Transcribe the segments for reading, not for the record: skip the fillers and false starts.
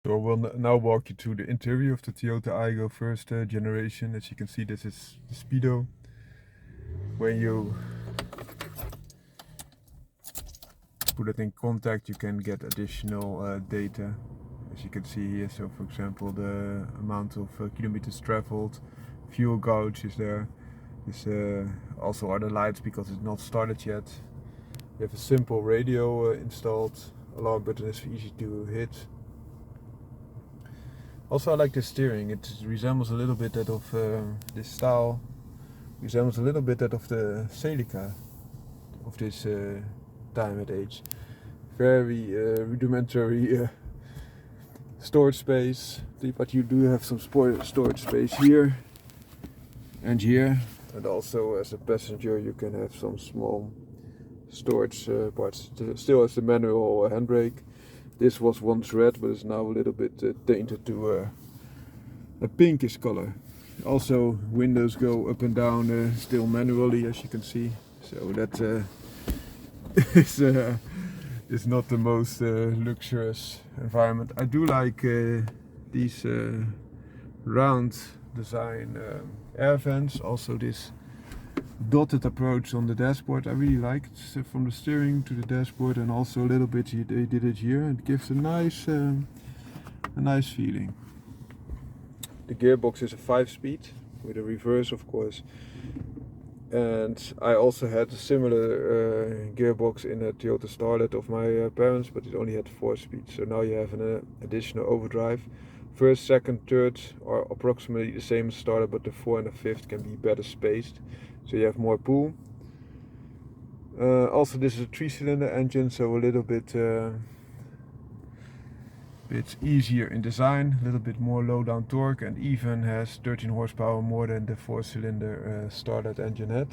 So I will now walk you through the interior of the Toyota Aygo first generation. As you can see, this is the speedo. When you put it in contact, you can get additional data. As you can see here, so for example, the amount of kilometers traveled, fuel gauge is there. There's also other lights because it's not started yet. You have a simple radio installed. Alarm button is easy to hit. Also, I like the steering. It resembles a little bit that of this style. Resembles a little bit that of the Celica of this time and age. Very rudimentary storage space, but you do have some storage space here and here, and also as a passenger you can have some small storage parts. Still has the manual handbrake. This was once red but is now a little bit tainted to a pinkish color. Also windows go up and down still manually, as you can see, so that is not the most luxurious environment. I do like these round design air vents. Also this dotted approach on the dashboard I really liked, so from the steering to the dashboard, and also a little bit they did it here. It gives a nice feeling. The gearbox is a 5-speed with a reverse, of course. And I also had a similar gearbox in a Toyota Starlet of my parents, but it only had 4 speeds. So now you have an additional overdrive. First, second, third are approximately the same as Starlet, but the 4 and the 5th can be better spaced, so you have more pull. Also, this is a 3-cylinder engine, so a little bit easier in design, a little bit more low down torque, and even has 13 horsepower more than the 4-cylinder Starlet engine had.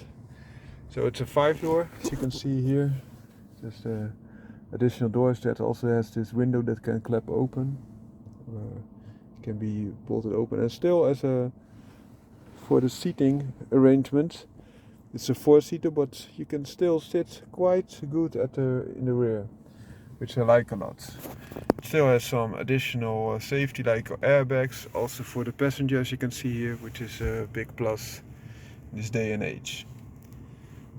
So it's a 5-door, as you can see here. Just additional doors that also has this window that can clap open. It can be bolted open, and still as a for the seating arrangement, it's a 4-seater, but you can still sit quite good in the rear, which I like a lot. It still has some additional safety like airbags, also for the passengers, you can see here, which is a big plus in this day and age.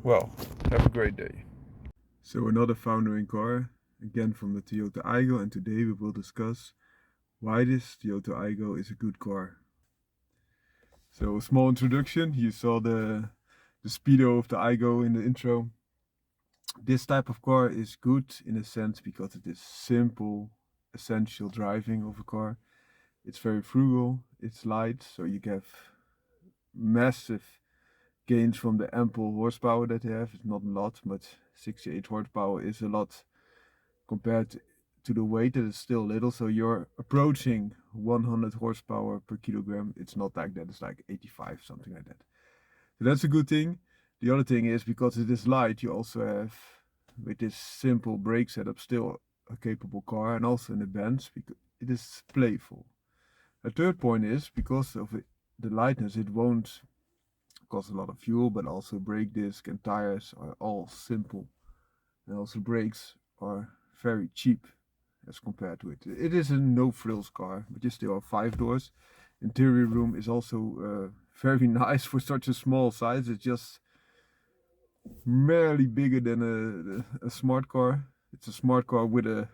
Well, have a great day. So another foundering car, again from the Toyota Aygo, and today we will discuss why this Toyota Aygo is a good car. So a small introduction, you saw the speedo of the Aygo in the intro. This type of car is good in a sense because it is simple, essential driving of a car. It's very frugal, it's light, so you get massive gains from the ample horsepower that they have. It's not a lot, but 68 horsepower is a lot compared to the weight that is still little. So you're approaching 100 horsepower per kilogram. It's not like that, it's like 85, something like that. So that's a good thing. The other thing is, because it is light, you also have, with this simple brake setup, still a capable car, and also in the bends, because it is playful. A third point is, because of the lightness, it won't cost a lot of fuel, but also brake disc and tires are all simple, and also brakes are very cheap as compared to it. It is a no-frills car, but you still have 5 doors. Interior room is also very nice for such a small size. It's just merely bigger than a smart car. It's a smart car with a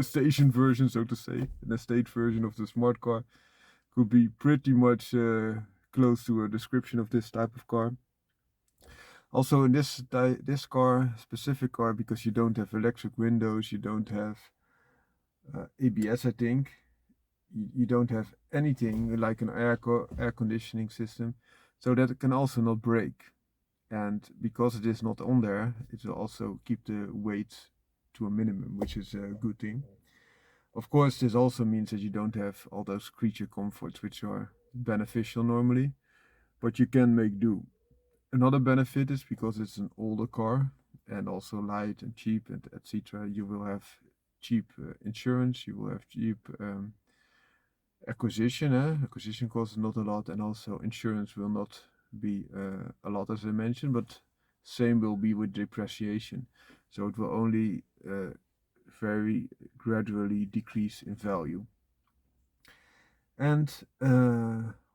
station version, so to say, an estate version of the smart car. Could be pretty much close to a description of this type of car. Also in this car, specific car, because you don't have electric windows, you don't have ABS, I think. You don't have anything like an air conditioning system, so that it can also not brake. And because it is not on there, it will also keep the weight to a minimum, which is a good thing. Of course, this also means that you don't have all those creature comforts which are beneficial normally, but you can make do. Another benefit is, because it's an older car and also light and cheap and etc., you will have cheap insurance, you will have cheap acquisition. Acquisition costs not a lot, and also insurance will not be a lot, as I mentioned, but same will be with depreciation. So it will only very gradually decrease in value. And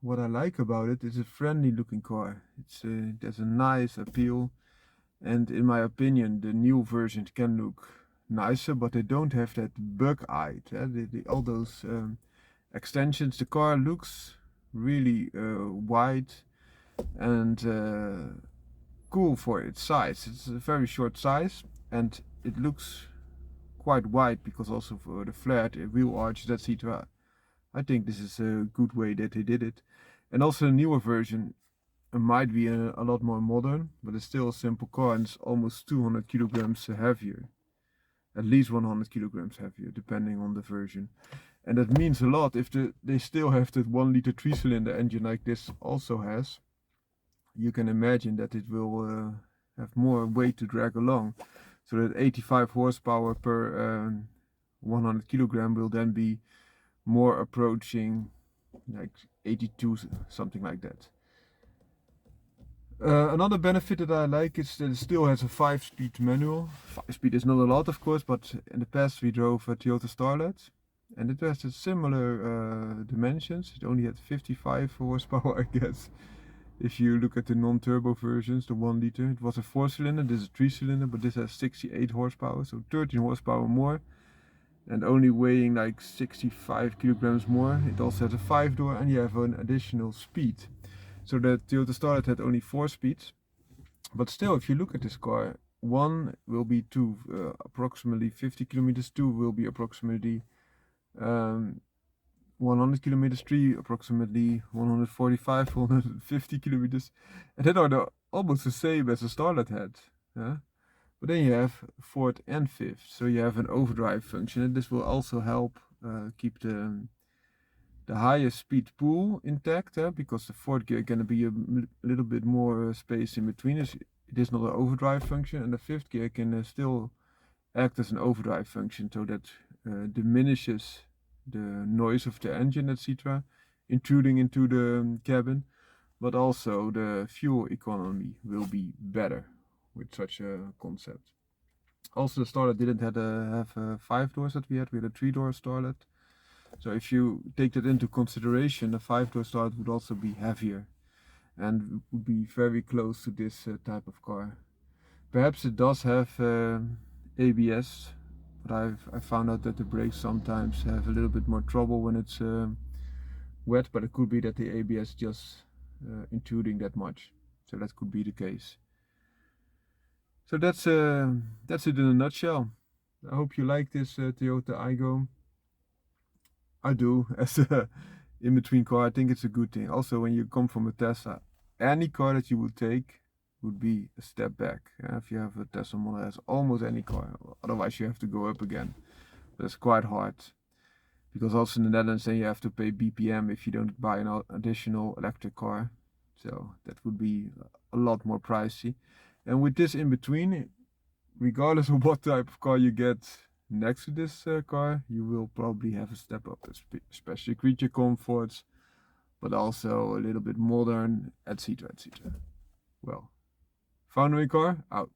what I like about it is a friendly looking car. There's a nice appeal, and in my opinion the new versions can look nicer, but they don't have that bug-eyed, all those extensions. The car looks really wide and cool for its size. It's a very short size, and it looks quite wide because also for the flared wheel arches, etc. I think this is a good way that they did it. And also the newer version might be a lot more modern, but it's still a simple car, and it's almost 200 kilograms heavier. At least 100 kilograms heavier, depending on the version. And that means a lot if they still have that 1 liter 3-cylinder engine like this also has. You can imagine that it will have more weight to drag along. So that 85 horsepower per 100 kilogram will then be more approaching like 82, something like that. Another benefit that I like is that it still has a 5-speed manual. 5-speed is not a lot, of course, but in the past we drove a Toyota Starlet, and it has a similar dimensions. It only had 55 horsepower, I guess. If you look at the non-turbo versions, the 1 liter, it was a 4-cylinder, this is a 3-cylinder, but this has 68 horsepower, so 13 horsepower more, and only weighing like 65 kilograms more. It also has a 5-door, and you have an additional speed. So the Toyota Starlet had only 4 speeds, but still, if you look at this car, 1 will be approximately 50 kilometers, 2 will be approximately 100 kilometers, 3 approximately 145, 150 kilometers, and that are almost the same as a Starlet had. Yeah? But then you have 4th and 5th, so you have an overdrive function, and this will also help keep the highest speed pool intact, because the 4th gear can be a little bit more space in between. It is not an overdrive function, and the 5th gear can still act as an overdrive function, so that diminishes the noise of the engine, etc., intruding into the cabin, but also the fuel economy will be better with such a concept. Also, the Starlet didn't have 5 doors that we had a 3-door Starlet. So if you take that into consideration, a 5-door Starlet would also be heavier and would be very close to this type of car. Perhaps it does have ABS, but I found out that the brakes sometimes have a little bit more trouble when it's wet, but it could be that the ABS just intruding that much. So that could be the case. So that's it in a nutshell. I hope you like this Toyota Aygo. I do, as a in-between car. I think it's a good thing. Also, when you come from a Tesla, any car that you would take would be a step back. If you have a Tesla Model S, almost any car. Otherwise, you have to go up again. But it's quite hard. Because also in the Netherlands, then you have to pay BPM if you don't buy an additional electric car. So that would be a lot more pricey. And with this in between, regardless of what type of car you get next to this car, you will probably have a step up, especially creature comforts, but also a little bit modern, etc., etc. Well, found a car, out.